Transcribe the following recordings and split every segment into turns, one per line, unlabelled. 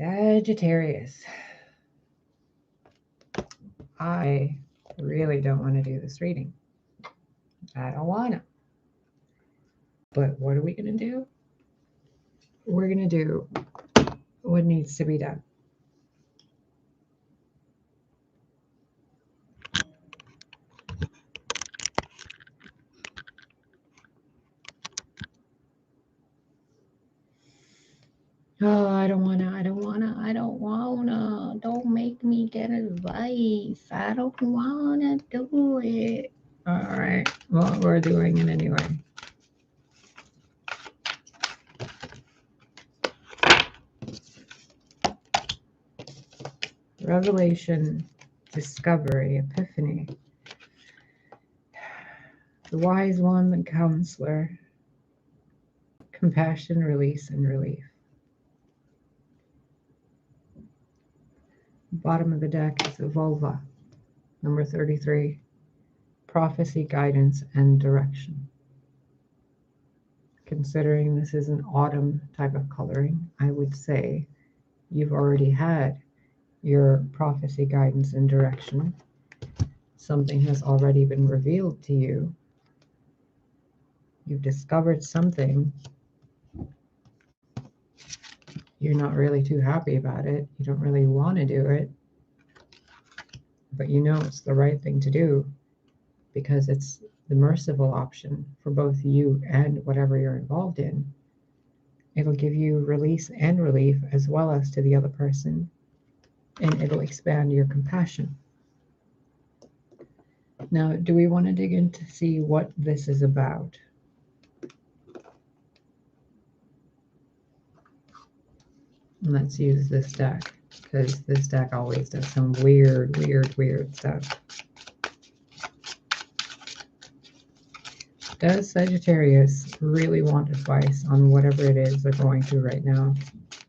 Sagittarius. I really don't want to do this reading. I don't want to. But what are we going to do? We're going to do what needs to be done. Oh, I don't wanna. Don't make me get advice. I don't wanna do it. All right, well, we're doing it anyway. Revelation, discovery, epiphany. The wise one, the counselor. Compassion, release, and relief. Bottom of the deck is the vulva, number 33. Prophecy, guidance, and direction. Considering this is an autumn type of coloring, I would say you've already had your prophecy, guidance, and direction. Something has already been revealed to you. You've discovered something. You're not really too happy about it. You don't really want to do it. But you know it's the right thing to do because it's the merciful option for both you and whatever you're involved in. It'll give you release and relief as well as to the other person. And it'll expand your compassion. Now, do we want to dig in to see what this is about? Let's use this deck, because this deck always does some weird stuff. Does Sagittarius really want advice on whatever it is they're going through right now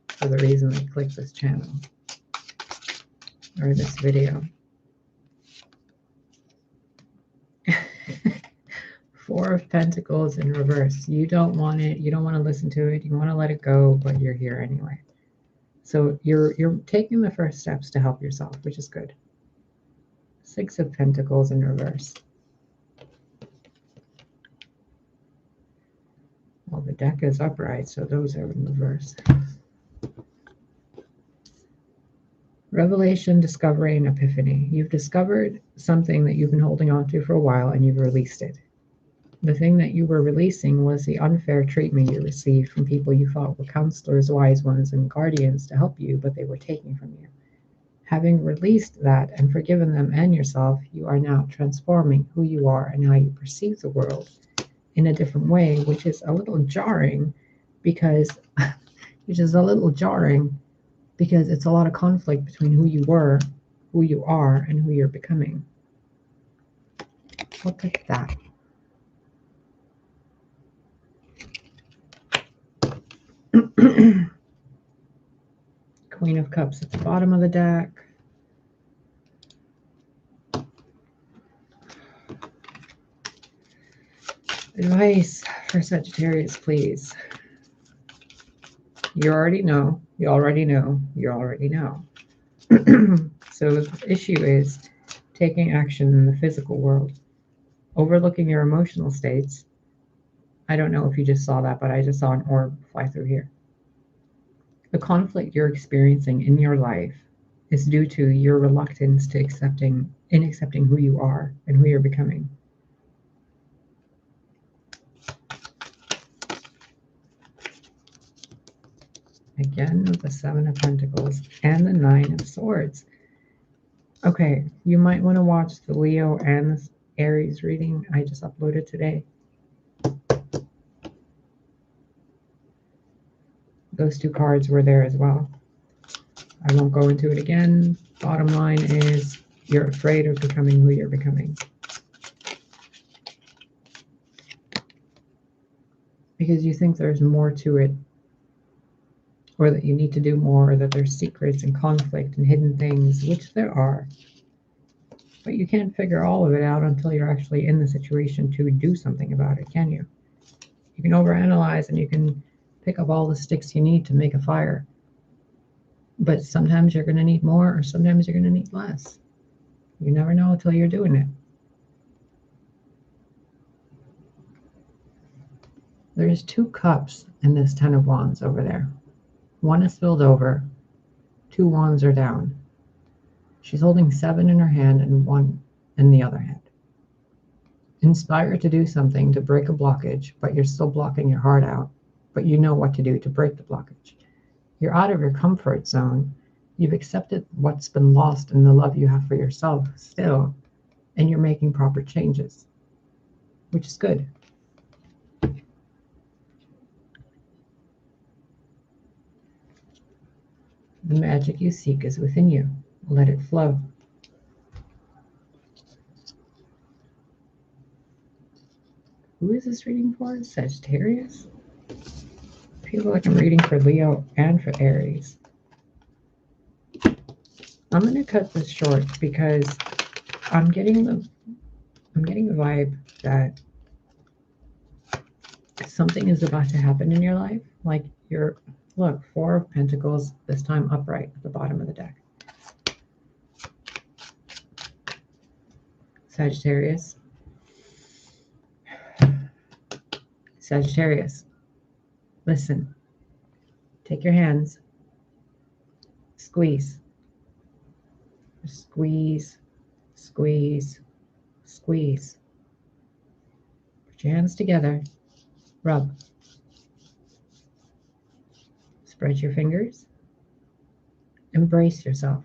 for the reason they clicked this channel or this video? Four of Pentacles in reverse. You don't want it. You don't want to listen to it. You want to let it go, but you're here anyway. So you're taking the first steps to help yourself, which is good. Six of Pentacles in reverse. Well, the deck is upright, so those are in reverse. Revelation, discovery, and epiphany. You've discovered something that you've been holding on to for a while, and you've released it. The thing that you were releasing was the unfair treatment you received from people you thought were counselors, wise ones, and guardians to help you, but they were taking from you. Having released that and forgiven them and yourself, you are now transforming who you are and how you perceive the world in a different way, which is a little jarring because it's a lot of conflict between who you were, who you are, and who you're becoming. Look at that. Queen of Cups at the bottom of the deck. Advice for Sagittarius, please. You already know. You already know. You already know. So the issue is taking action in the physical world, overlooking your emotional states. I don't know if you just saw that, but I just saw an orb fly through here. The conflict you're experiencing in your life is due to your reluctance to accepting who you are and who you're becoming. Again with the Seven of Pentacles and the Nine of Swords. Okay, you might want to watch the Leo and the Aries reading I just uploaded today. Those two cards were there as well. I won't go into it again. Bottom line is you're afraid of becoming who you're becoming. Because you think there's more to it, or that you need to do more, or that there's secrets and conflict and hidden things, which there are. But you can't figure all of it out until you're actually in the situation to do something about it, can you? You can overanalyze and you can pick up all the sticks you need to make a fire. But sometimes you're going to need more, or sometimes you're going to need less. You never know until you're doing it. There's 2 cups in this 10 of Wands over there. One is filled over, 2 wands are down. She's holding 7 in her hand and 1 in the other hand. Inspired to do something to break a blockage, but you're still blocking your heart out, but you know what to do to break the blockage. You're out of your comfort zone. You've accepted what's been lost in the love you have for yourself still, and you're making proper changes, which is good. The magic you seek is within you. Let it flow. Who is this reading for? Sagittarius? I feel like I'm reading for Leo and for Aries. I'm going to cut this short because I'm getting the vibe that something is about to happen in your life. Like look, 4 of Pentacles, this time upright at the bottom of the deck. Sagittarius. Sagittarius. Listen. Take your hands. Squeeze. Squeeze. Squeeze. Squeeze. Put your hands together. Rub. Spread your fingers. Embrace yourself.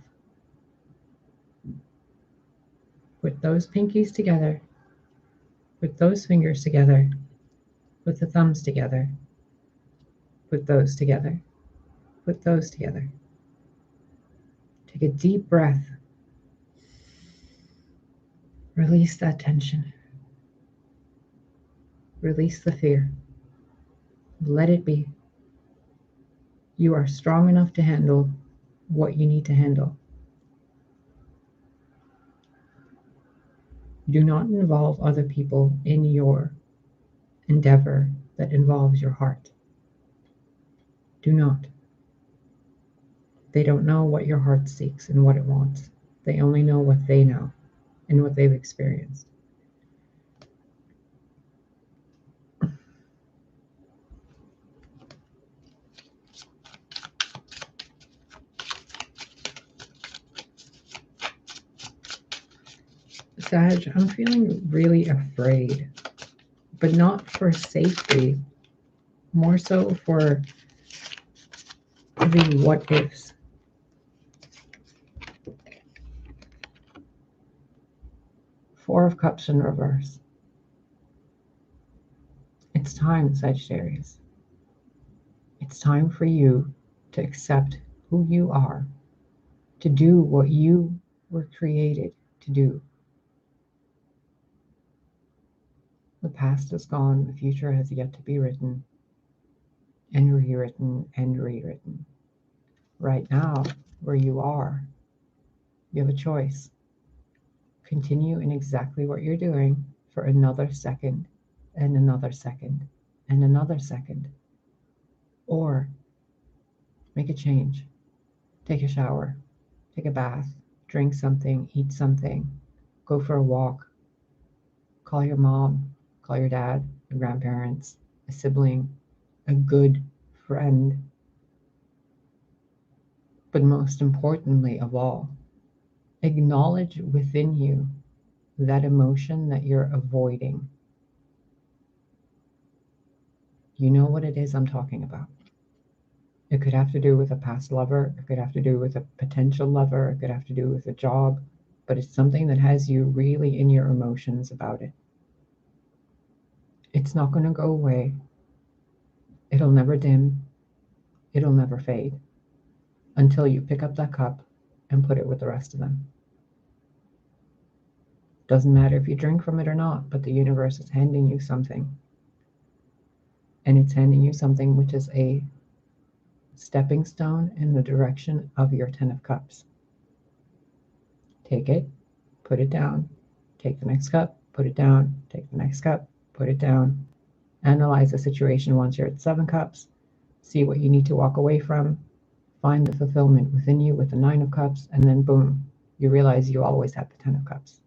Put those pinkies together. Put those fingers together. Put the thumbs together. Put those together. Put those together. Take a deep breath. Release that tension. Release the fear. Let it be. You are strong enough to handle what you need to handle. Do not involve other people in your endeavor that involves your heart. Do not. They don't know what your heart seeks and what it wants. They only know what they know and what they've experienced. Sag, I'm feeling really afraid, but not for safety, more so for the what ifs. Four of Cups in reverse. It's time, Sagittarius. It's time for you to accept who you are, to do what you were created to do. The past is gone, the future has yet to be written, and rewritten and rewritten. Right now, where you are, you have a choice. Continue in exactly what you're doing for another second, and another second, and another second. Or make a change. Take a shower, take a bath, drink something, eat something, go for a walk, call your mom, call your dad, your grandparents, a sibling, a good friend. But most importantly of all, acknowledge within you that emotion that you're avoiding. You know what it is I'm talking about. It could have to do with a past lover. It could have to do with a potential lover. It could have to do with a job. But it's something that has you really in your emotions about it. It's not going to go away. It'll never dim. It'll never fade until you pick up that cup and put it with the rest of them. Doesn't matter if you drink from it or not, but the universe is handing you something. And it's handing you something which is a stepping stone in the direction of your 10 of Cups. Take it, put it down, take the next cup, put it down, take the next cup, put it down. Analyze the situation once you're at 7 cups. See what you need to walk away from. find the fulfillment within you with the 9 of Cups, and then boom, you realize you always had the 10 of Cups.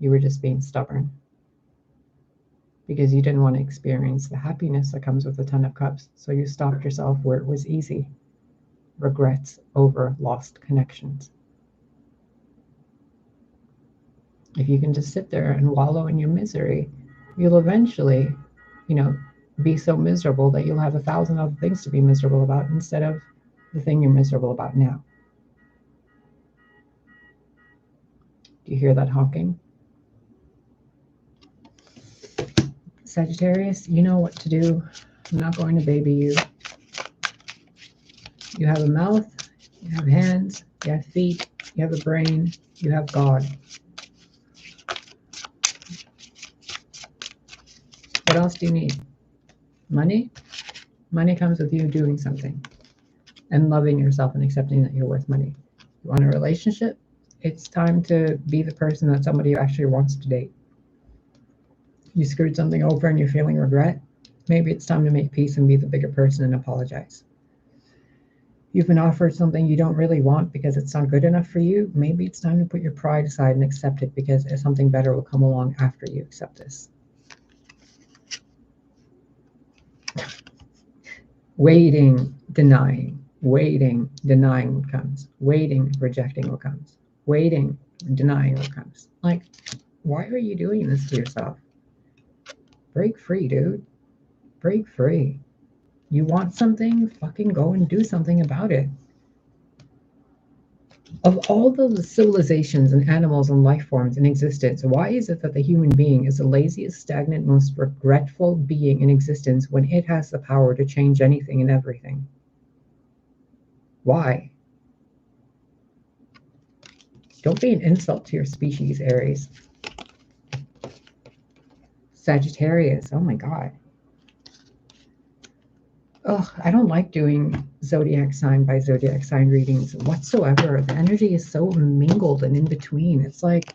You were just being stubborn because you didn't want to experience the happiness that comes with the 10 of Cups, so you stopped yourself where it was easy. Regrets over lost connections. If you can just sit there and wallow in your misery, you'll eventually, be so miserable that you'll have 1,000 other things to be miserable about instead of the thing you're miserable about now. Do you hear that honking? Sagittarius, you know what to do. I'm not going to baby you. You have a mouth, you have hands, you have feet, you have a brain, you have God. What else do you need? Money? Money comes with you doing something and loving yourself and accepting that you're worth money. You want a relationship? It's time to be the person that somebody actually wants to date. You screwed something over and you're feeling regret? Maybe it's time to make peace and be the bigger person and apologize. You've been offered something you don't really want because it's not good enough for you. Maybe it's time to put your pride aside and accept it because something better will come along after you accept this. Waiting, denying what comes. Waiting, rejecting what comes. Waiting, denying what comes. Like, why are you doing this to yourself? Break free, dude. Break free. You want something? Fucking go and do something about it. Of all the civilizations and animals and life forms in existence, why is it that the human being is the laziest, stagnant, most regretful being in existence when it has the power to change anything and everything? Why? Don't be an insult to your species, Aries. Sagittarius, oh my God. Ugh, I don't like doing zodiac sign by zodiac sign readings whatsoever. The energy is so mingled and in between. It's like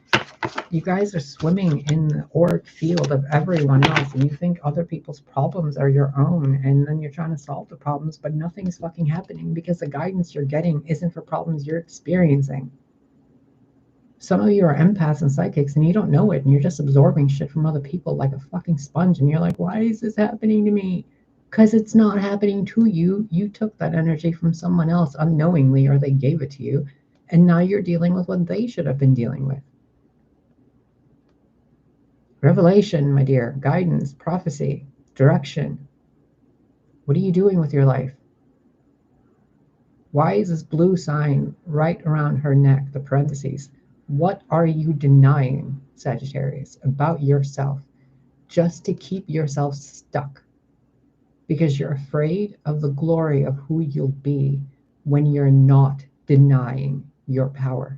you guys are swimming in the auric field of everyone else and you think other people's problems are your own, and then you're trying to solve the problems, but nothing's fucking happening because the guidance you're getting isn't for problems you're experiencing. Some of you are empaths and psychics and you don't know it, and you're just absorbing shit from other people like a fucking sponge, and you're like, why is this happening to me? Because it's not happening to you. You took that energy from someone else unknowingly, or they gave it to you, and now you're dealing with what they should have been dealing with. Revelation, my dear, guidance, prophecy, direction. What are you doing with your life? Why is this blue sign right around her neck, the parentheses? What are you denying, Sagittarius, about yourself just to keep yourself stuck? Because you're afraid of the glory of who you'll be when you're not denying your power,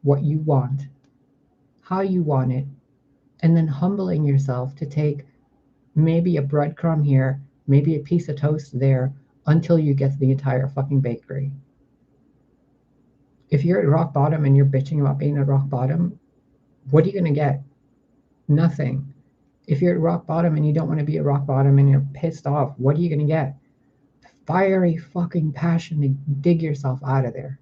what you want, how you want it, and then humbling yourself to take maybe a breadcrumb here, maybe a piece of toast there, until you get the entire fucking bakery. If you're at rock bottom and you're bitching about being at rock bottom, what are you going to get? Nothing. If you're at rock bottom and you don't want to be at rock bottom and you're pissed off, what are you going to get? Fiery fucking passion to dig yourself out of there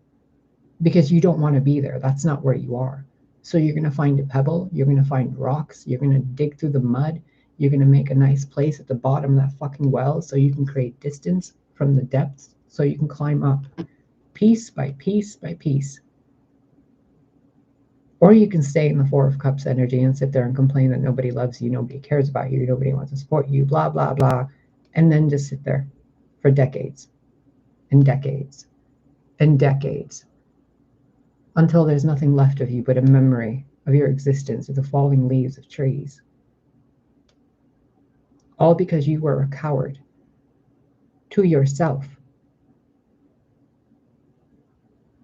because you don't want to be there. That's not where you are. So you're going to find a pebble. You're going to find rocks. You're going to dig through the mud. You're going to make a nice place at the bottom of that fucking well so you can create distance from the depths so you can climb up piece by piece by piece. Or you can stay in the Four of Cups energy and sit there and complain that nobody loves you, nobody cares about you, nobody wants to support you, blah, blah, blah, and then just sit there for decades and decades and decades until there's nothing left of you but a memory of your existence of the falling leaves of trees. All because you were a coward to yourself.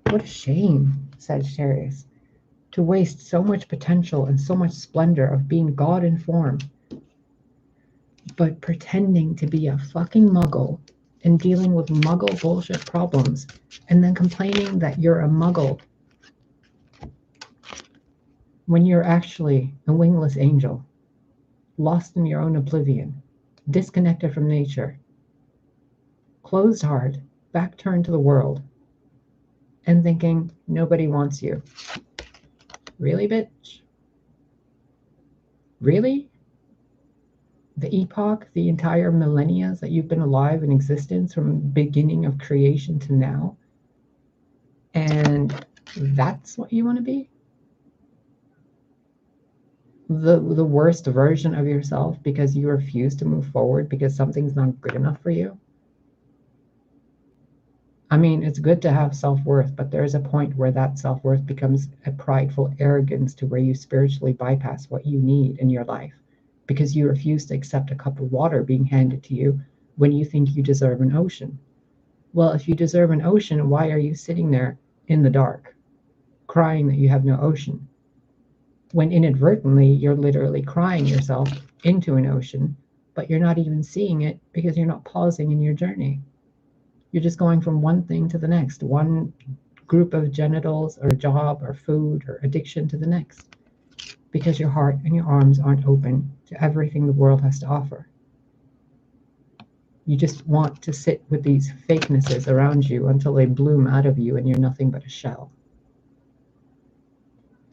What a shame, Sagittarius, to waste so much potential and so much splendor of being God in form, but pretending to be a fucking muggle and dealing with muggle bullshit problems, and then complaining that you're a muggle when you're actually a wingless angel, lost in your own oblivion, disconnected from nature, closed heart, back turned to the world and thinking nobody wants you. Really, bitch? Really? The epoch, the entire millennia that you've been alive in existence from the beginning of creation to now, and that's what you want to be? The worst version of yourself because you refuse to move forward because something's not good enough for you? I mean, it's good to have self-worth, but there's a point where that self-worth becomes a prideful arrogance to where you spiritually bypass what you need in your life because you refuse to accept a cup of water being handed to you when you think you deserve an ocean. Well, if you deserve an ocean, why are you sitting there in the dark, crying that you have no ocean? When inadvertently, you're literally crying yourself into an ocean, but you're not even seeing it because you're not pausing in your journey. You're just going from one thing to the next, one group of genitals or job or food or addiction to the next, because your heart and your arms aren't open to everything the world has to offer. You just want to sit with these fakenesses around you until they bloom out of you and you're nothing but a shell.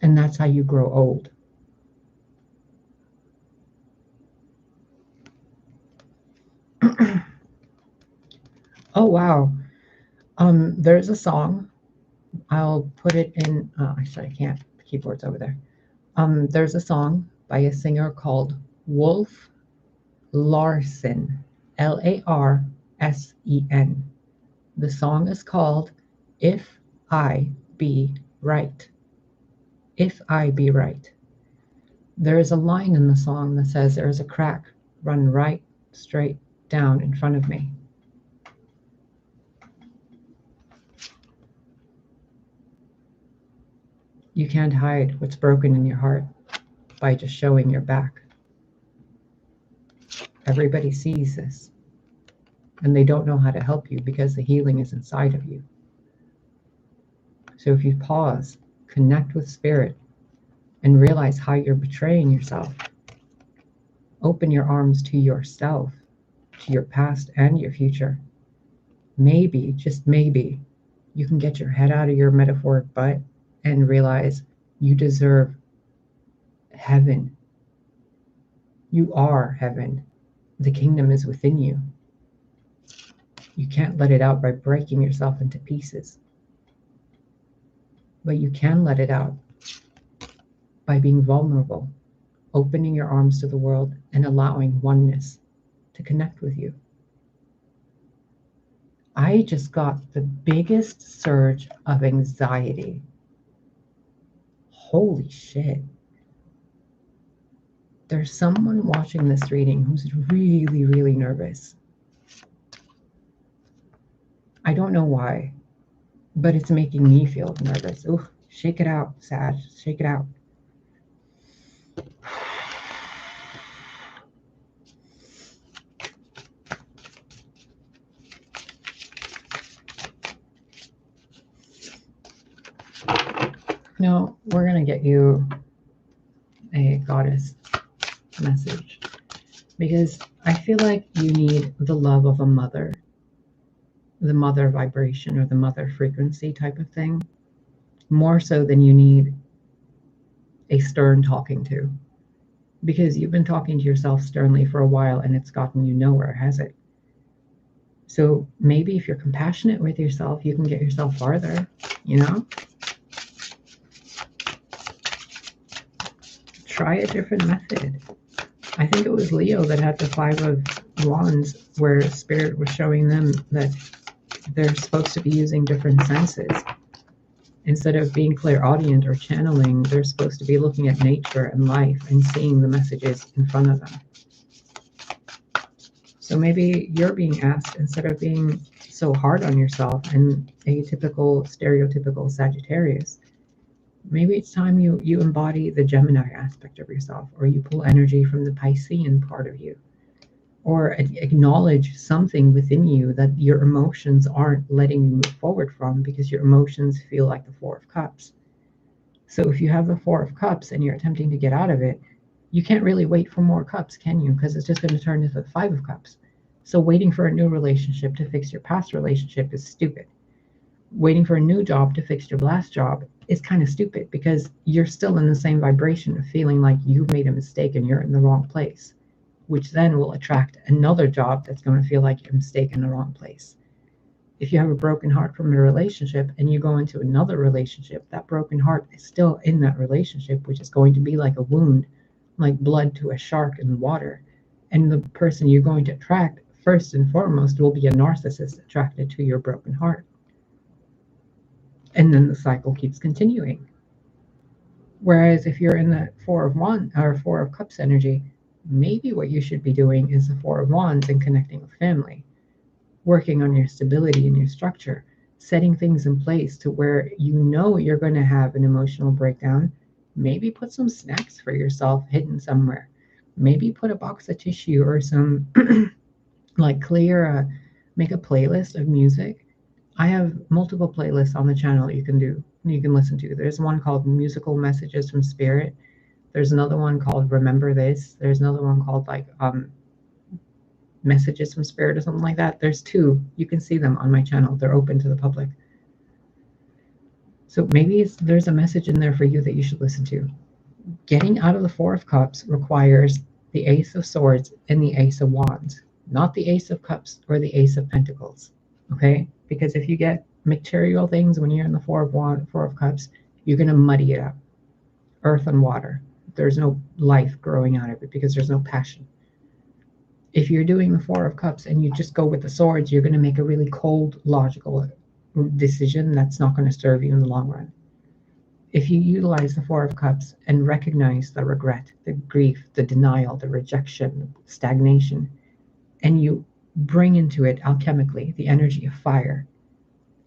And that's how you grow old. Oh, wow. There's a song. I'll put it in. Actually, I can't. The keyboard's over there. There's a song by a singer called Wolf Larsen. Larsen. The song is called If I Be Right. If I Be Right. There is a line in the song that says, there is a crack run right straight down in front of me. You can't hide what's broken in your heart by just showing your back. Everybody sees this, and they don't know how to help you because the healing is inside of you. So if you pause, connect with spirit, and realize how you're betraying yourself, open your arms to yourself, to your past and your future. Maybe, just maybe, you can get your head out of your metaphoric butt and realize you deserve heaven. You are heaven. The kingdom is within you. You can't let it out by breaking yourself into pieces. But you can let it out by being vulnerable, opening your arms to the world and allowing oneness to connect with you. I just got the biggest surge of anxiety. Holy shit. There's someone watching this reading who's really, really nervous. I don't know why, but it's making me feel nervous. Ooh, shake it out, Sag. Shake it out. No, we're going to get you a goddess message because I feel like you need the love of a mother, the mother vibration or the mother frequency type of thing, more so than you need a stern talking to, because you've been talking to yourself sternly for a while and it's gotten you nowhere, has it? So maybe if you're compassionate with yourself, you can get yourself farther, you know? Try a different method. I think it was Leo that had the 5 of Wands where Spirit was showing them that they're supposed to be using different senses. Instead of being clairaudient or channeling, they're supposed to be looking at nature and life and seeing the messages in front of them. So maybe you're being asked, instead of being so hard on yourself and a typical, stereotypical Sagittarius, maybe it's time you embody the Gemini aspect of yourself, or you pull energy from the Piscean part of you, or acknowledge something within you that your emotions aren't letting you move forward from because your emotions feel like the 4 of Cups. So if you have the 4 of Cups and you're attempting to get out of it, you can't really wait for more cups, can you? Because it's just going to turn into the 5 of Cups. So waiting for a new relationship to fix your past relationship is stupid. Waiting for a new job to fix your last job is kind of stupid, because you're still in the same vibration of feeling like you've made a mistake and you're in the wrong place, which then will attract another job that's going to feel like you're mistaken in the wrong place. If you have a broken heart from a relationship and you go into another relationship, that broken heart is still in that relationship, which is going to be like a wound, like blood to a shark in water. And the person you're going to attract, first and foremost, will be a narcissist attracted to your broken heart. And then the cycle keeps continuing. Whereas if you're in the Four of Wands or Four of Cups energy, maybe what you should be doing is the Four of Wands and connecting with family, working on your stability and your structure, setting things in place to where you know you're going to have an emotional breakdown. Maybe put some snacks for yourself hidden somewhere. Maybe put a box of tissue or some like make a playlist of music. I have multiple playlists on the channel you can listen to. There's one called Musical Messages from Spirit. There's another one called Remember This. There's another one called Messages from Spirit or something like that. There's two. You can see them on my channel. They're open to the public. So maybe there's a message in there for you that you should listen to. Getting out of the Four of Cups requires the Ace of Swords and the Ace of Wands, not the Ace of Cups or the Ace of Pentacles. Okay? Because if you get material things when you're in the Four of Cups, you're going to muddy it up. Earth and water. There's no life growing out of it because there's no passion. If you're doing the Four of Cups and you just go with the swords, you're going to make a really cold, logical decision that's not going to serve you in the long run. If you utilize the Four of Cups and recognize the regret, the grief, the denial, the rejection, the stagnation, and you bring into it alchemically the energy of fire,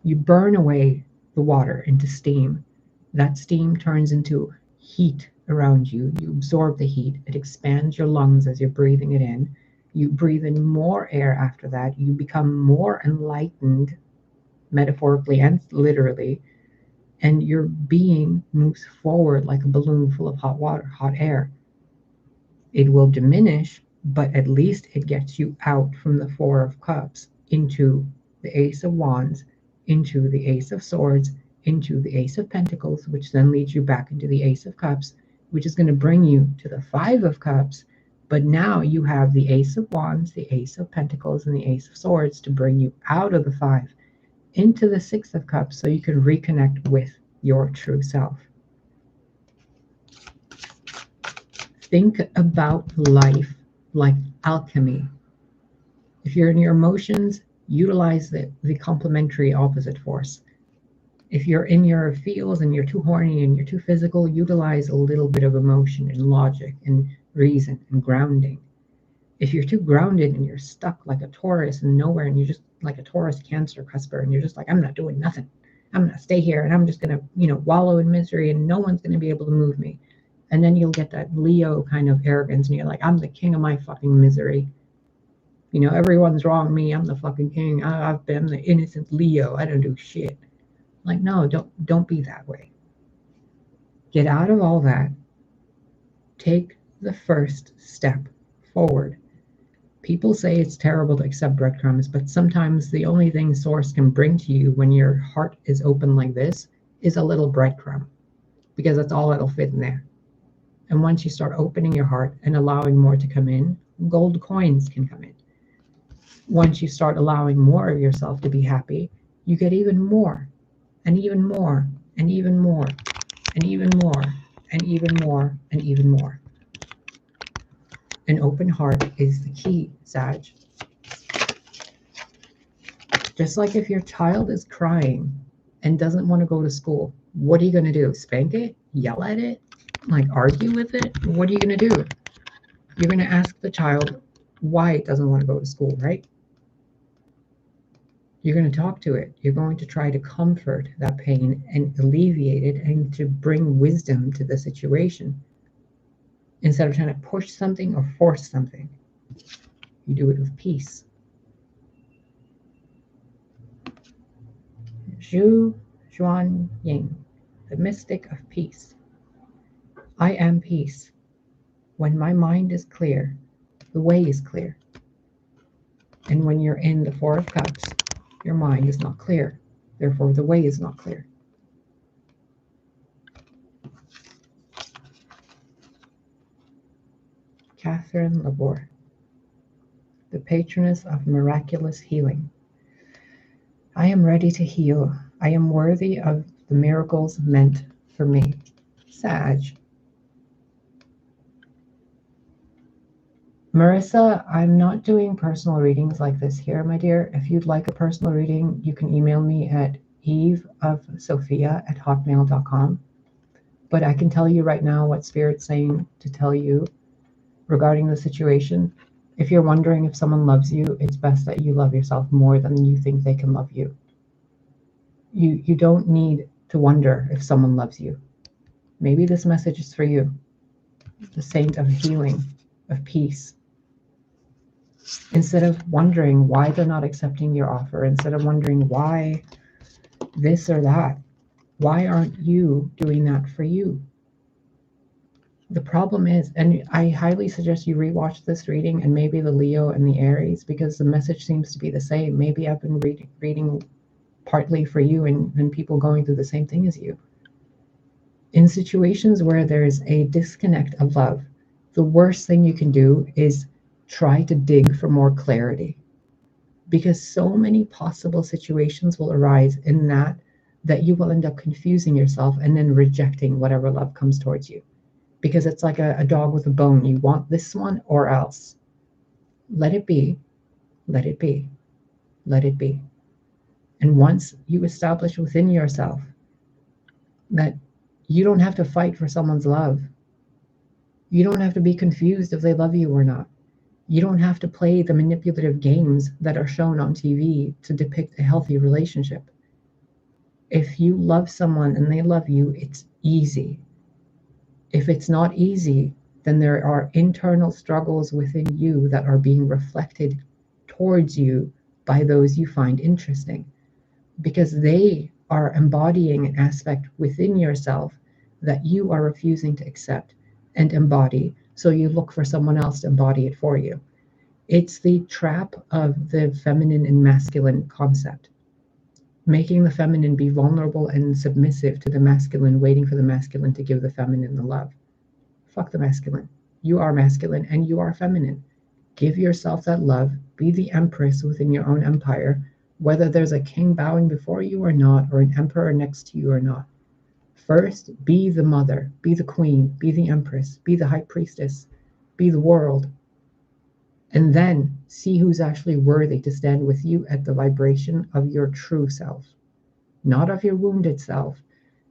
you burn away the water into steam. That steam turns into heat around you. You absorb the heat. It expands your lungs as you're breathing it in. You breathe in more air after that. You become more enlightened, metaphorically and literally, and your being moves forward like a balloon full of hot water, hot air. It will diminish, but at least it gets you out from the Four of Cups into the Ace of Wands, into the Ace of Swords, into the Ace of Pentacles, which then leads you back into the Ace of Cups, which is going to bring you to the Five of Cups. But now you have the Ace of Wands, the Ace of Pentacles, and the Ace of Swords to bring you out of the Five into the Six of Cups so you can reconnect with your true self. Think about life like alchemy. If you're in your emotions, utilize the complementary opposite force. If you're in your feels and you're too horny and you're too physical, utilize a little bit of emotion and logic and reason and grounding. If you're too grounded and you're stuck like a Taurus in nowhere, and you're just like a Taurus Cancer cusper, and you're just like, I'm not doing nothing. I'm going to stay here and I'm just going to, wallow in misery and no one's going to be able to move me. And then you'll get that Leo kind of arrogance and you're like, I'm the king of my fucking misery. Everyone's wrong me. I'm the fucking king. I've been the innocent Leo. I don't do shit. Like, no, don't be that way. Get out of all that. Take the first step forward. People say it's terrible to accept breadcrumbs, but sometimes the only thing Source can bring to you when your heart is open like this is a little breadcrumb, because that's all that'll fit in there. And once you start opening your heart and allowing more to come in, gold coins can come in. Once you start allowing more of yourself to be happy, you get even more, and even more, and even more, and even more, and even more, and even more. An open heart is the key, Sag. Just like if your child is crying and doesn't want to go to school, what are you going to do? Spank it? Yell at it? Like argue with it? What are you going to do? You're going to ask the child why it doesn't want to go to school, right? You're going to talk to it. You're going to try to comfort that pain and alleviate it and to bring wisdom to the situation. Instead of trying to push something or force something, you do it with peace. Zhu Xuan Ying, the mystic of peace. I am peace. When my mind is clear, the way is clear. And when you're in the Four of Cups, your mind is not clear. Therefore, the way is not clear. Catherine Labor, the patroness of miraculous healing. I am ready to heal. I am worthy of the miracles meant for me. Sag. Marissa, I'm not doing personal readings like this here, my dear. If you'd like a personal reading, you can email me at eveofsophia@hotmail.com. But I can tell you right now what Spirit's saying to tell you regarding the situation. If you're wondering if someone loves you, it's best that you love yourself more than you think they can love you. You don't need to wonder if someone loves you. Maybe this message is for you. The saint of healing, of peace. Instead of wondering why they're not accepting your offer, instead of wondering why this or that, why aren't you doing that for you? The problem is, and I highly suggest you rewatch this reading and maybe the Leo and the Aries, because the message seems to be the same. Maybe I've been reading partly for you and people going through the same thing as you. In situations where there's a disconnect of love, the worst thing you can do is try to dig for more clarity, because so many possible situations will arise in that you will end up confusing yourself and then rejecting whatever love comes towards you, because it's like a dog with a bone. You want this one or else. Let it be, let it be, let it be. And once you establish within yourself that you don't have to fight for someone's love, you don't have to be confused if they love you or not. You don't have to play the manipulative games that are shown on TV to depict a healthy relationship. If you love someone and they love you, it's easy. If it's not easy, then there are internal struggles within you that are being reflected towards you by those you find interesting, because they are embodying an aspect within yourself that you are refusing to accept and embody, so you look for someone else to embody it for you. It's the trap of the feminine and masculine concept, making the feminine be vulnerable and submissive to the masculine, waiting for the masculine to give the feminine the love. Fuck the masculine. You are masculine and you are feminine. Give yourself that love. Be the empress within your own empire, whether there's a king bowing before you or not, or an emperor next to you or not. First, be the mother, be the queen, be the empress, be the high priestess, be the world. And then see who's actually worthy to stand with you at the vibration of your true self, not of your wounded self,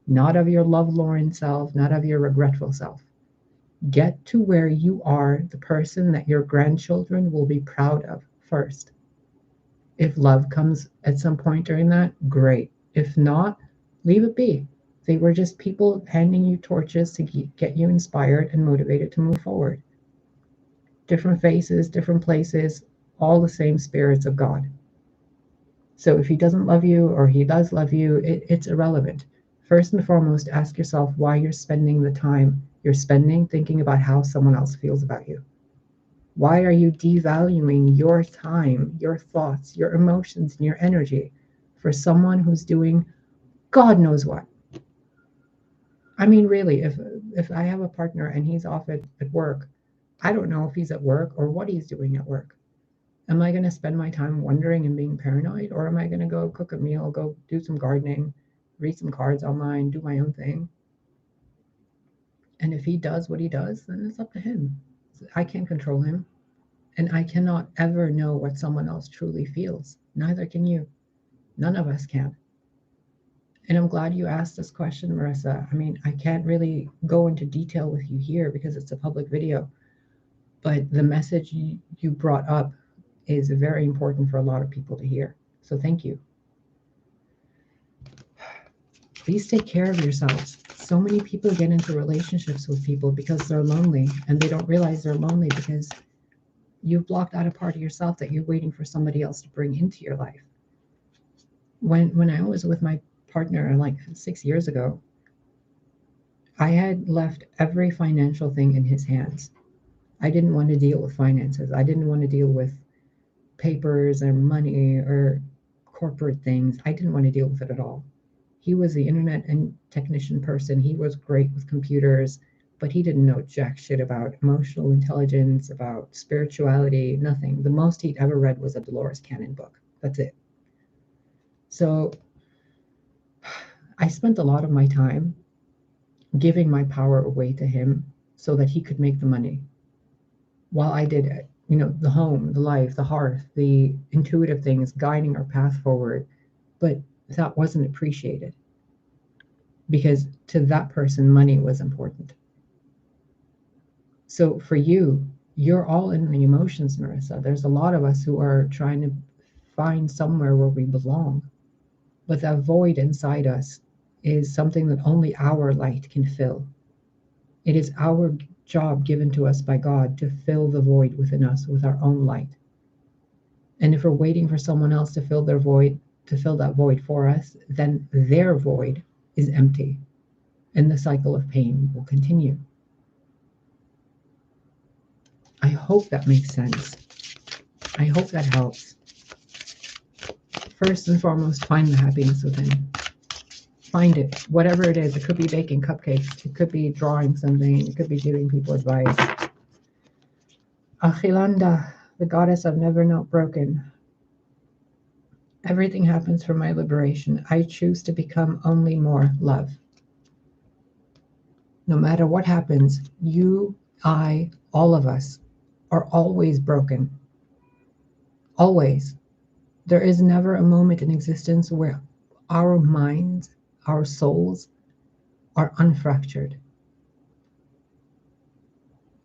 not of your lovelorn self, not of your regretful self. Get to where you are the person that your grandchildren will be proud of first. If love comes at some point during that, great. If not, leave it be. They were just people handing you torches to get you inspired and motivated to move forward. Different faces, different places, all the same spirits of God. So if he doesn't love you or he does love you, it's irrelevant. First and foremost, ask yourself why you're spending the time you're spending thinking about how someone else feels about you. Why are you devaluing your time, your thoughts, your emotions, and your energy for someone who's doing God knows what? I mean, really, if I have a partner and he's off at work, I don't know if he's at work or what he's doing at work. Am I going to spend my time wondering and being paranoid, or am I going to go cook a meal, go do some gardening, read some cards online, do my own thing? And if he does what he does, then it's up to him. I can't control him. And I cannot ever know what someone else truly feels. Neither can you. None of us can. And I'm glad you asked this question, Marissa. I mean, I can't really go into detail with you here because it's a public video, but the message you brought up is very important for a lot of people to hear. So thank you. Please take care of yourselves. So many people get into relationships with people because they're lonely, and they don't realize they're lonely because you've blocked out a part of yourself that you're waiting for somebody else to bring into your life. When I was with my partner like 6 years ago, I had left every financial thing in his hands. I didn't want to deal with finances. I didn't want to deal with papers or money or corporate things. I didn't want to deal with it at all. He was the internet and technician person. He was great with computers, but he didn't know jack shit about emotional intelligence, about spirituality, nothing. The most he'd ever read was a Dolores Cannon book. That's it. So I spent a lot of my time giving my power away to him so that he could make the money, while I did, the home, the life, the hearth, the intuitive things, guiding our path forward. But that wasn't appreciated, because to that person, money was important. So for you, you're all in the emotions, Marissa. There's a lot of us who are trying to find somewhere where we belong. But that void inside us is something that only our light can fill. It is our job given to us by God to fill the void within us with our own light. And if we're waiting for someone else to fill that void for us, then their void is empty, and the cycle of pain will continue. I hope that makes sense. I hope that helps. First and foremost, find the happiness within. Find it, whatever it is. It could be baking cupcakes, it could be drawing something, it could be giving people advice. Achilanda, the goddess of never not broken. Everything happens for my liberation. I choose to become only more love. No matter what happens, you, I, all of us are always broken. Always. There is never a moment in existence where our minds, our souls, are unfractured.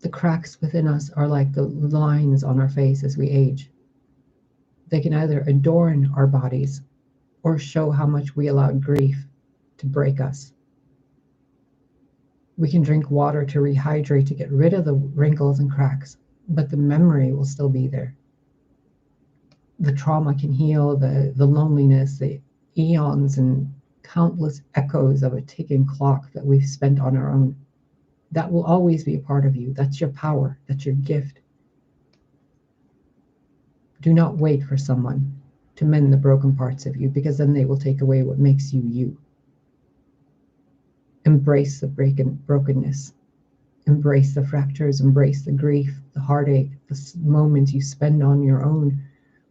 The cracks within us are like the lines on our face as we age. They can either adorn our bodies or show how much we allowed grief to break us. We can drink water to rehydrate, to get rid of the wrinkles and cracks, but the memory will still be there. The trauma can heal, the loneliness, the eons and countless echoes of a ticking clock that we've spent on our own. That will always be a part of you. That's your power. That's your gift. Do not wait for someone to mend the broken parts of you, because then they will take away what makes you you. Embrace the brokenness. Embrace the fractures. Embrace the grief, the heartache, the moments you spend on your own,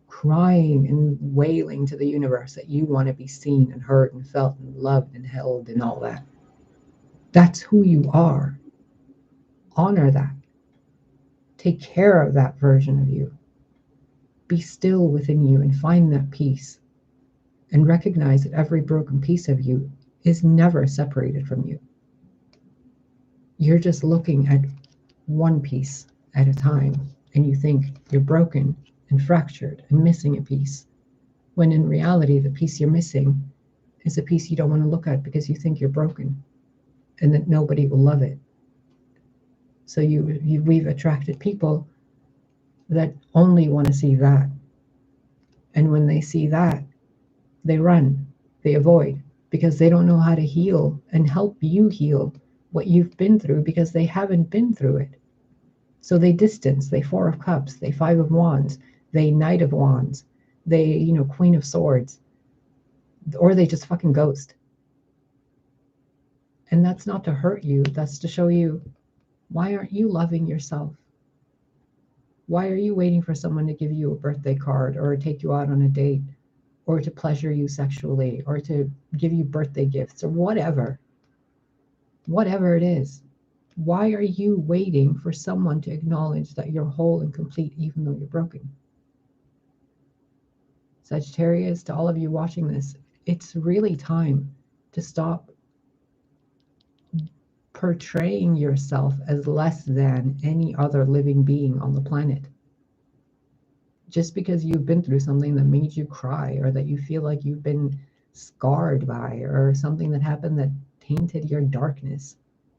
crying and wailing to the universe that you want to be seen and heard and felt and loved and held and all that. That's who you are. Honor that. Take care of that version of you. Be still within you and find that peace. And recognize that every broken piece of you is never separated from you. You're just looking at one piece at a time, and you think you're broken and fractured and missing a piece, when in reality the piece you're missing is a piece you don't want to look at because you think you're broken and that nobody will love it. So we've attracted people that only want to see that. And when they see that, they run, they avoid, because they don't know how to heal and help you heal what you've been through, because they haven't been through it. So they distance, they Four of Cups, they Five of Wands, they Knight of Wands, they, Queen of Swords, or they just fucking ghost. And that's not to hurt you, that's to show you, why aren't you loving yourself? Why are you waiting for someone to give you a birthday card or take you out on a date or to pleasure you sexually or to give you birthday gifts or whatever it is? Why are you waiting for someone to acknowledge that you're whole and complete even though you're broken? Sagittarius, to all of you watching this, it's really time to stop portraying yourself as less than any other living being on the planet. Just because you've been through something that made you cry, or that you feel like you've been scarred by, or something that happened that tainted your darkness,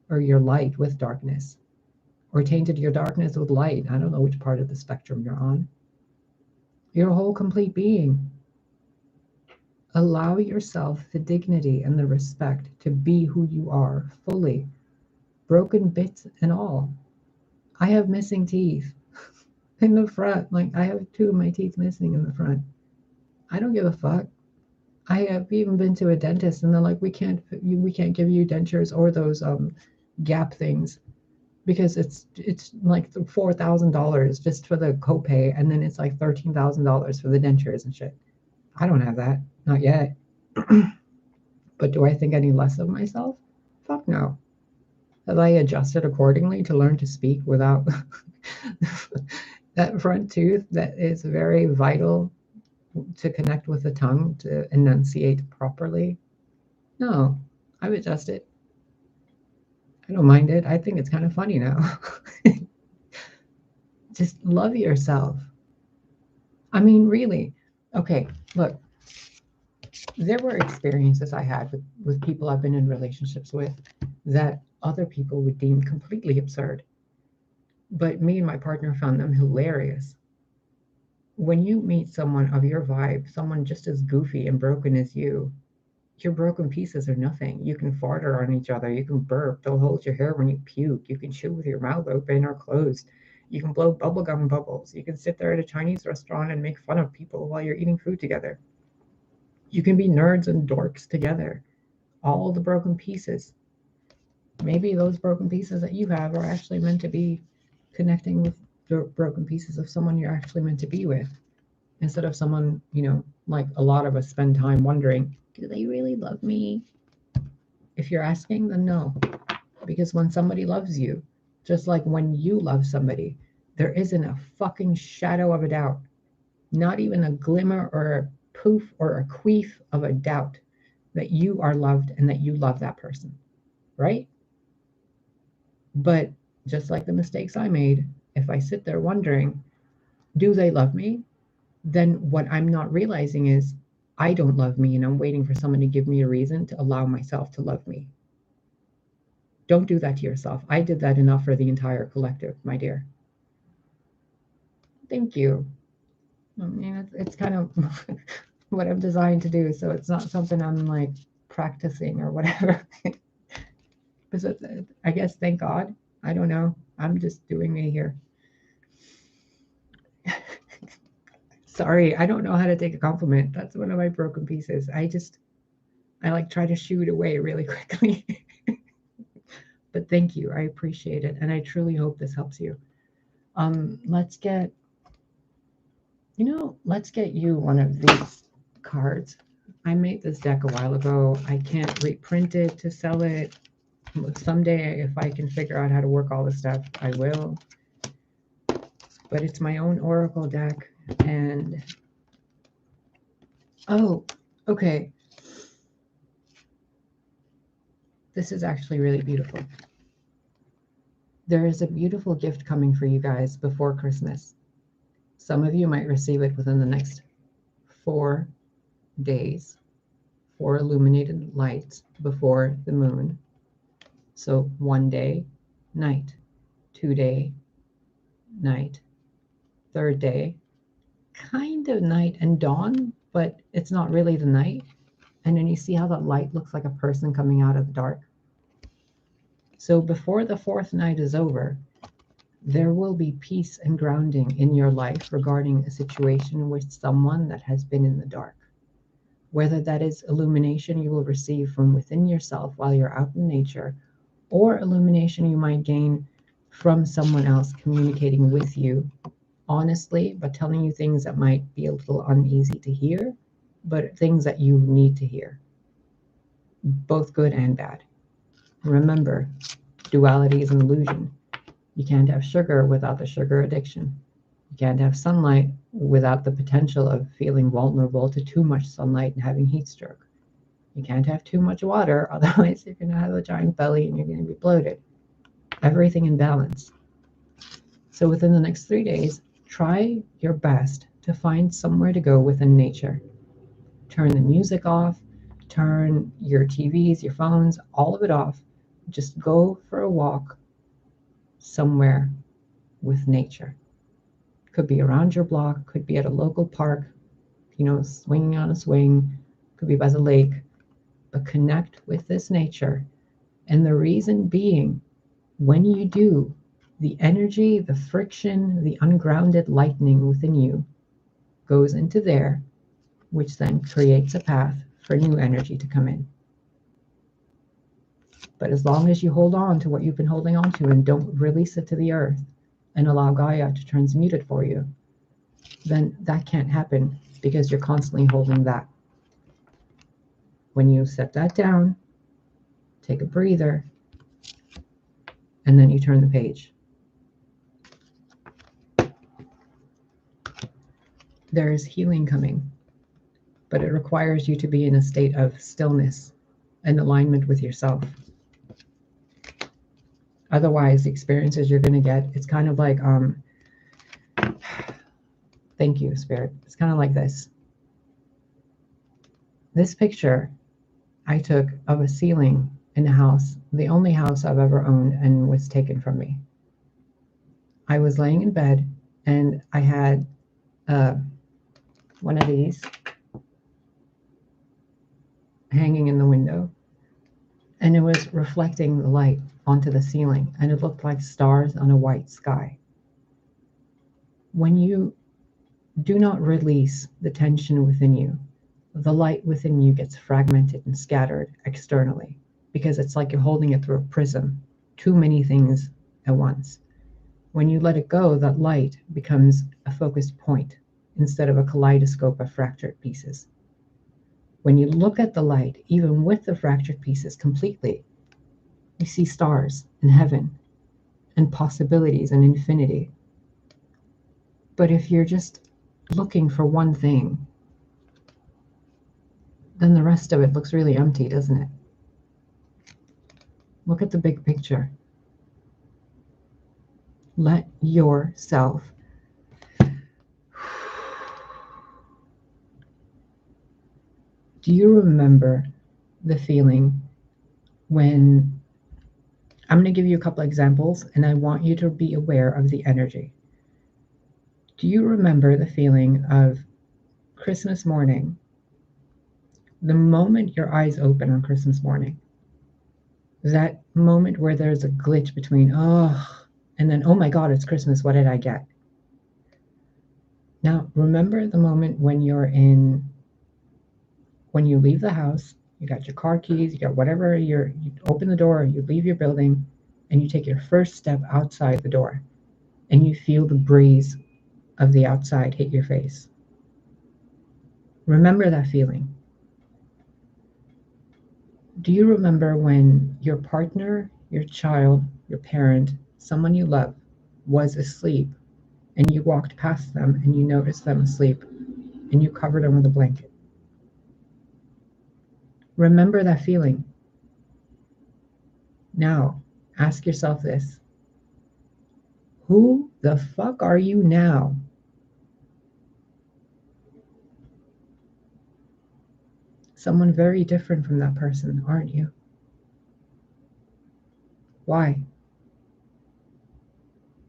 or your light with darkness, or tainted your darkness with light. I don't know which part of the spectrum you're on. You're a whole complete being. Allow yourself the dignity and the respect to be who you are fully, broken bits and all. I have missing teeth. in the front. Like, I have two of my teeth missing in the front. I don't give a fuck. I have even been to a dentist and they're like, we can't give you dentures or those gap things because it's like $4,000 just for the copay, and then it's like $13,000 for the dentures and shit. I don't have that, not yet. But do I think any less of myself? Fuck no. Have I adjusted accordingly to learn to speak without that front tooth that is very vital to connect with the tongue to enunciate properly? No, I've adjusted. I don't mind it. I think it's kind of funny now. Just love yourself. I mean, really. Okay, look, there were experiences I had with people I've been in relationships with that other people would deem completely absurd. But me and my partner found them hilarious. When you meet someone of your vibe, someone just as goofy and broken as you, your broken pieces are nothing. You can fart on each other. You can burp. They'll hold your hair when you puke. You can chew with your mouth open or closed. You can blow bubblegum bubbles. You can sit there at a Chinese restaurant and make fun of people while you're eating food together. You can be nerds and dorks together. All the broken pieces. Maybe those broken pieces that you have are actually meant to be connecting with the broken pieces of someone you're actually meant to be with, instead of someone, like a lot of us spend time wondering, do they really love me? If you're asking, then no. Because when somebody loves you, just like when you love somebody, there isn't a fucking shadow of a doubt, not even a glimmer or a poof or a queef of a doubt that you are loved and that you love that person, right? But just like the mistakes I made, if I sit there wondering, do they love me? Then what I'm not realizing is I don't love me and I'm waiting for someone to give me a reason to allow myself to love me. Don't do that to yourself. I did that enough for the entire collective, my dear. Thank you. I mean, it's kind of what I'm designed to do, so it's not something I'm like practicing or whatever. But I guess, thank God. I don't know. I'm just doing me here. Sorry, I don't know how to take a compliment. That's one of my broken pieces. I like try to shoo it away really quickly. But thank you. I appreciate it. And I truly hope this helps you. Let's get you one of these cards. I made this deck a while ago. I can't reprint it to sell it. Someday, if I can figure out how to work all this stuff, I will. But it's my own oracle deck. And oh, okay. This is actually really beautiful. There is a beautiful gift coming for you guys before Christmas. Some of you might receive it within the next 4 days, 4 illuminated lights before the moon. So 1 day, night, 2 day, night, 3rd day, kind of night and dawn, but it's not really the night. And then you see how that light looks like a person coming out of the dark. So before the 4th night is over, there will be peace and grounding in your life regarding a situation with someone that has been in the dark. Whether that is illumination you will receive from within yourself while you're out in nature, or illumination you might gain from someone else communicating with you honestly, but telling you things that might be a little uneasy to hear, but things that you need to hear, both good and bad. Remember, duality is an illusion. You can't have sugar without the sugar addiction. You can't have sunlight without the potential of feeling vulnerable to too much sunlight and having heat stroke. You can't have too much water, otherwise you're going to have a giant belly and you're going to be bloated. Everything in balance. So within the next 3 days, try your best to find somewhere to go within nature. Turn the music off, turn your TVs, your phones, all of it off. Just go for a walk somewhere with nature. Could be around your block, could be at a local park, swinging on a swing, could be by the lake, but connect with this nature. And the reason being, when you do, The energy, the friction, the ungrounded lightning within you goes into there, which then creates a path for new energy to come in. But as long as you hold on to what you've been holding on to and don't release it to the earth and allow Gaia to transmute it for you, then that can't happen because you're constantly holding that. When you set that down, take a breather, and then you turn the page. There is healing coming, but it requires you to be in a state of stillness and alignment with yourself. Otherwise, the experiences you're going to get, it's kind of like, thank you, Spirit. It's kind of like this. This picture I took of a ceiling in a house, the only house I've ever owned, and was taken from me. I was laying in bed and I had one of these hanging in the window, and it was reflecting the light onto the ceiling, and it looked like stars on a white sky. When you do not release the tension within you, the light within you gets fragmented and scattered externally, because it's like you're holding it through a prism, too many things at once. When you let it go, that light becomes a focused point instead of a kaleidoscope of fractured pieces. When you look at the light, even with the fractured pieces completely, you see stars and heaven and possibilities and infinity. But if you're just looking for one thing, then the rest of it looks really empty, doesn't it? Look at the big picture. Let yourself do you remember the feeling when, I'm going to give you a couple examples and I want you to be aware of the energy. Do you remember the feeling of Christmas morning? The moment your eyes open on Christmas morning, that moment where there's a glitch between, oh, and then, oh my God, it's Christmas, what did I get? Now, remember the moment when when you leave the house, you got your car keys, you got whatever, you open the door, you leave your building, and you take your first step outside the door, and you feel the breeze of the outside hit your face. Remember that feeling. Do you remember when your partner, your child, your parent, someone you love was asleep, and you walked past them and you noticed them asleep, and you covered them with a blanket? Remember that feeling. Now, ask yourself this. Who the fuck are you now? Someone very different from that person, aren't you? Why?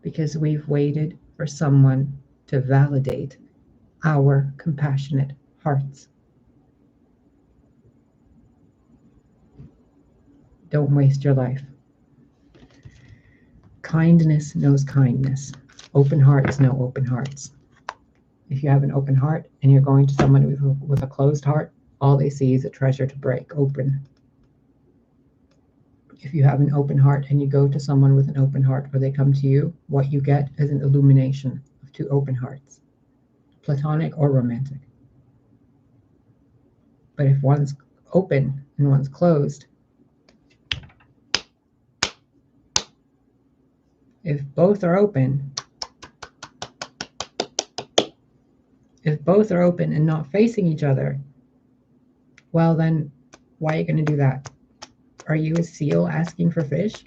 Because we've waited for someone to validate our compassionate hearts. Don't waste your life. Kindness knows kindness. Open hearts know open hearts. If you have an open heart and you're going to someone with a closed heart, all they see is a treasure to break open. If you have an open heart and you go to someone with an open heart, or they come to you, what you get is an illumination of two open hearts, platonic or romantic. But if one's open and one's closed, if both are open and not facing each other, well then, why are you going to do that? Are you a seal asking for fish?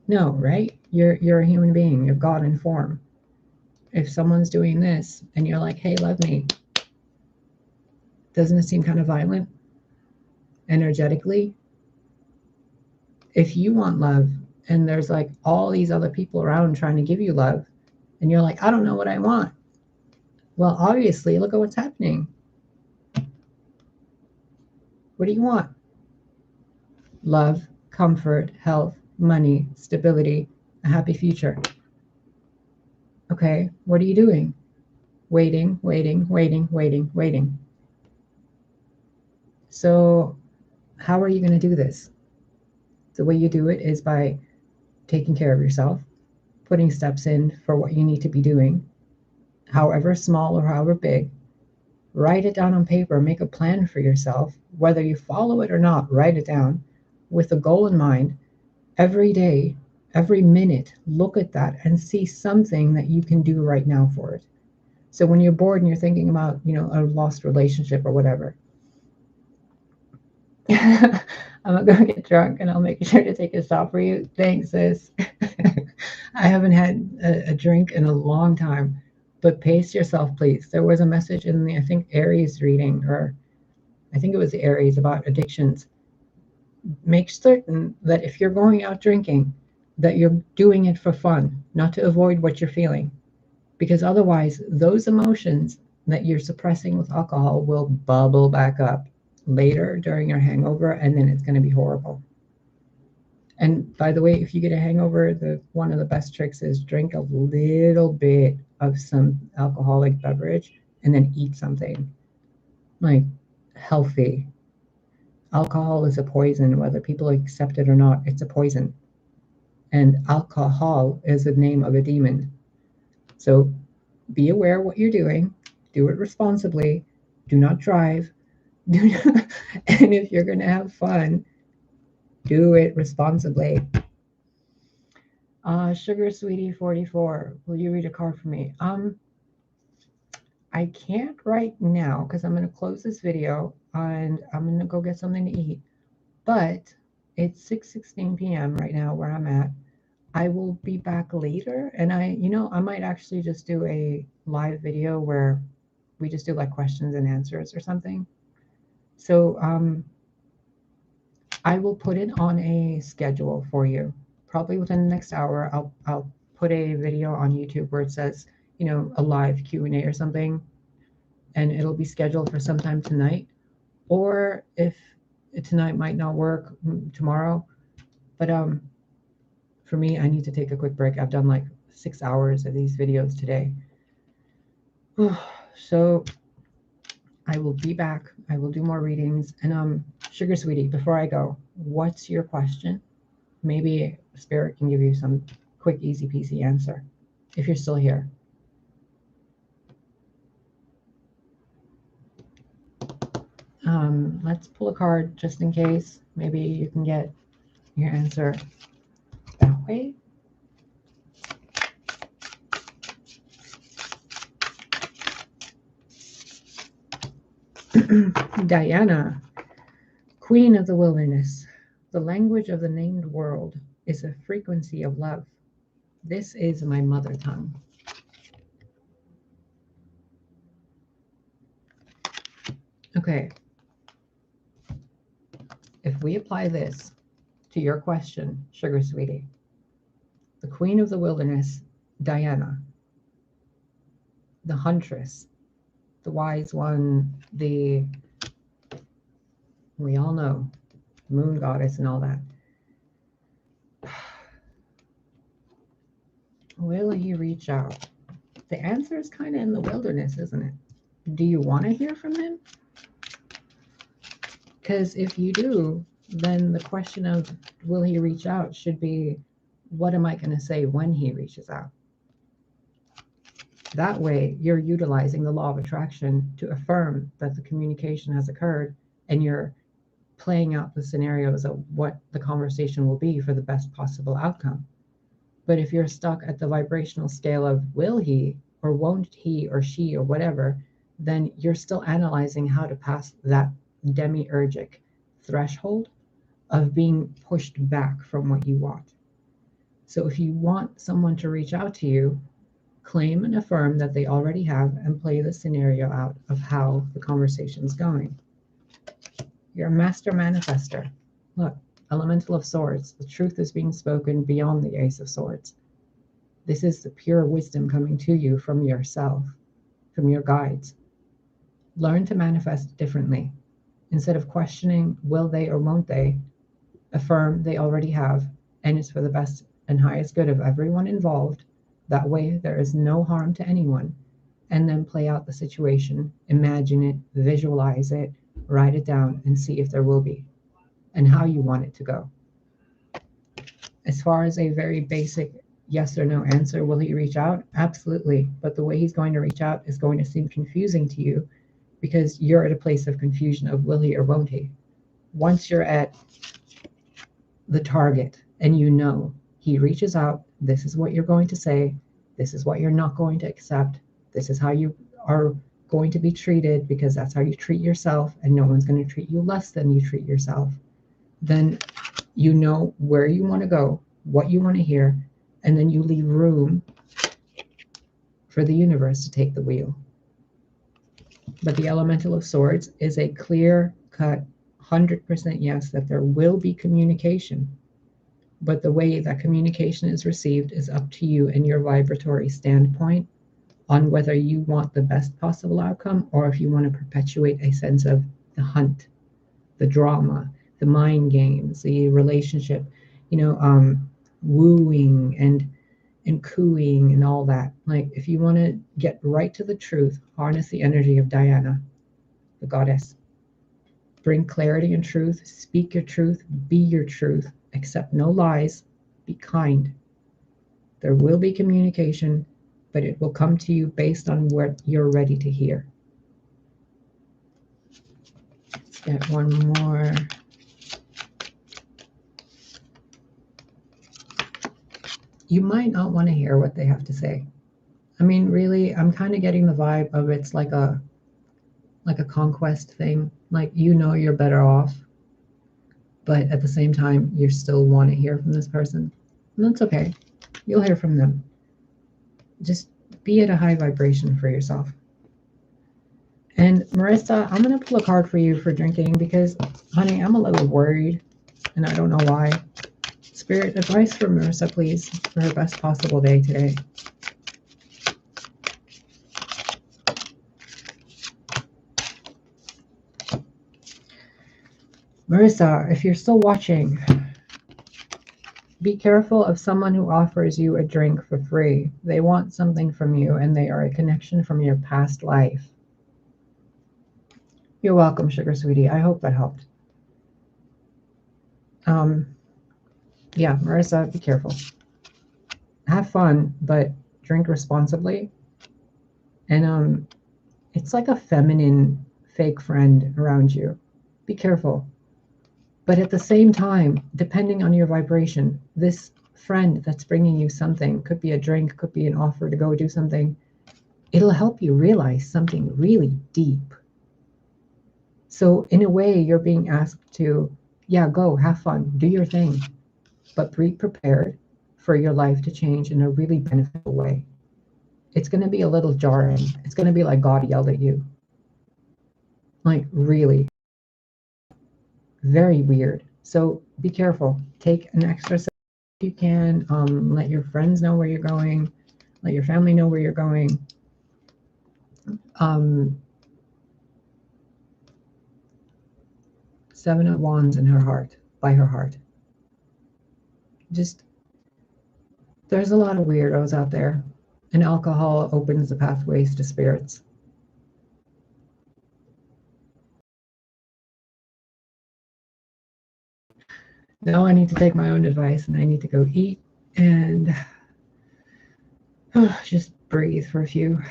No, right? You're a human being. You're God in form. If someone's doing this and you're like, hey, love me, doesn't it seem kind of violent energetically? If you want love and there's like all these other people around trying to give you love, and you're like, I don't know what I want. Well, obviously, look at what's happening. What do you want? Love, comfort, health, money, stability, a happy future. Okay, what are you doing? Waiting, waiting, waiting, waiting, waiting. So how are you going to do this? The way you do it is by taking care of yourself, putting steps in for what you need to be doing, however small or however big. Write it down on paper, make a plan for yourself. Whether you follow it or not, write it down with a goal in mind. Every day, every minute, look at that and see something that you can do right now for it. So when you're bored and you're thinking about, a lost relationship or whatever, I'm gonna go get drunk and I'll make sure to take a stop for you. Thanks, sis. I haven't had a drink in a long time, but pace yourself, please. There was a message in the, I think, Aries reading, or I think it was the Aries about addictions. Make certain that if you're going out drinking, that you're doing it for fun, not to avoid what you're feeling. Because otherwise, those emotions that you're suppressing with alcohol will bubble back up later during your hangover, and then it's going to be horrible. And by the way, if you get a hangover, one of the best tricks is drink a little bit of some alcoholic beverage and then eat something like healthy. Alcohol is a poison, whether people accept it or not, it's a poison. And alcohol is the name of a demon. So be aware what you're doing, do it responsibly, do not drive, and if you're going to have fun, do it responsibly. Sugar Sweetie 44, will you read a card for me? I can't right now because I'm going to close this video and I'm going to go get something to eat. But it's 6:16 p.m. right now where I'm at. I will be back later, and I might actually just do a live video where we just do like questions and answers or something. So I will put it on a schedule for you. Probably within the next hour, I'll put a video on YouTube where it says, a live Q&A or something, and it'll be scheduled for sometime tonight. Or if tonight might not work, tomorrow. But for me, I need to take a quick break. I've done like 6 hours of these videos today. So I will be back. I will do more readings. And Sugar Sweetie, before I go, what's your question? Maybe Spirit can give you some quick, easy peasy answer if you're still here. Let's pull a card just in case. Maybe you can get your answer that way. Diana, Queen of the Wilderness. The language of the named world is a frequency of love. This is my mother tongue. Okay. If we apply this to your question, Sugar Sweetie, the Queen of the Wilderness, Diana, the huntress, the wise one, we all know, moon goddess and all that. Will he reach out? The answer is kind of in the wilderness, isn't it? Do you want to hear from him? Because if you do, then the question of will he reach out should be, what am I going to say when he reaches out? That way, you're utilizing the law of attraction to affirm that the communication has occurred, and you're playing out the scenarios of what the conversation will be for the best possible outcome. But if you're stuck at the vibrational scale of will he or won't he or she or whatever, then you're still analyzing how to pass that demiurgic threshold of being pushed back from what you want. So if you want someone to reach out to you, claim and affirm that they already have and play the scenario out of how the conversation's going. You're a master manifester. Look, Elemental of Swords. The truth is being spoken beyond the Ace of Swords. This is the pure wisdom coming to you from yourself, from your guides. Learn to manifest differently. Instead of questioning, will they or won't they, affirm they already have, and it's for the best and highest good of everyone involved. That way there is no harm to anyone. And then play out the situation, imagine it, visualize it, write it down, and see if there will be, and how you want it to go. As far as a very basic yes or no answer, will he reach out? Absolutely. But the way he's going to reach out is going to seem confusing to you because you're at a place of confusion of will he or won't he. Once you're at the target and you know he reaches out, this is what you're going to say, this is what you're not going to accept, this is how you are going to be treated because that's how you treat yourself, and no one's going to treat you less than you treat yourself, then you know where you want to go, what you want to hear, and then you leave room for the universe to take the wheel. But the Elemental of Swords is a clear-cut 100% yes that there will be communication. But the way that communication is received is up to you and your vibratory standpoint on whether you want the best possible outcome or if you want to perpetuate a sense of the hunt, the drama, the mind games, the relationship, wooing and cooing and all that. Like, if you want to get right to the truth, harness the energy of Diana, the goddess. Bring clarity and truth, speak your truth, be your truth, accept no lies, be kind. There will be communication, but it will come to you based on what you're ready to hear. Let's get one more. You might not want to hear what they have to say. I mean, really, I'm kind of getting the vibe of it's like a conquest thing. Like, you're better off, but at the same time, you still want to hear from this person. And that's okay. You'll hear from them. Just be at a high vibration for yourself. And Marissa, I'm going to pull a card for you for drinking because, honey, I'm a little worried and I don't know why. Spirit, advice for Marissa, please, for her best possible day today. Marissa, if you're still watching, be careful of someone who offers you a drink for free. They want something from you and they are a connection from your past life. You're welcome, Sugar Sweetie. I hope that helped. Yeah, Marissa, be careful. Have fun, but drink responsibly. And it's like a feminine fake friend around you. Be careful. But at the same time, depending on your vibration, this friend that's bringing you something, could be a drink, could be an offer to go do something, it'll help you realize something really deep. So in a way, you're being asked to, yeah, go, have fun, do your thing, but be prepared for your life to change in a really beneficial way. It's going to be a little jarring. It's going to be like God yelled at you. Like, really. Very weird. So be careful. Take an extra step if you can. Let your friends know where you're going. Let your family know where you're going. Seven of Wands in her heart, by her heart. Just, there's a lot of weirdos out there, and alcohol opens the pathways to spirits. Now I need to take my own advice and I need to go eat and just breathe for a few.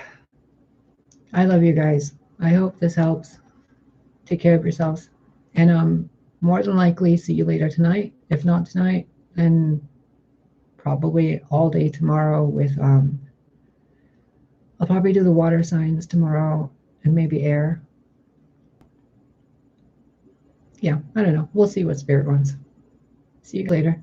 I love you guys. I hope this helps. Take care of yourselves. And more than likely see you later tonight. If not tonight, then probably all day tomorrow with I'll probably do the water signs tomorrow and maybe air. Yeah, I don't know. We'll see what Spirit wants. See you later.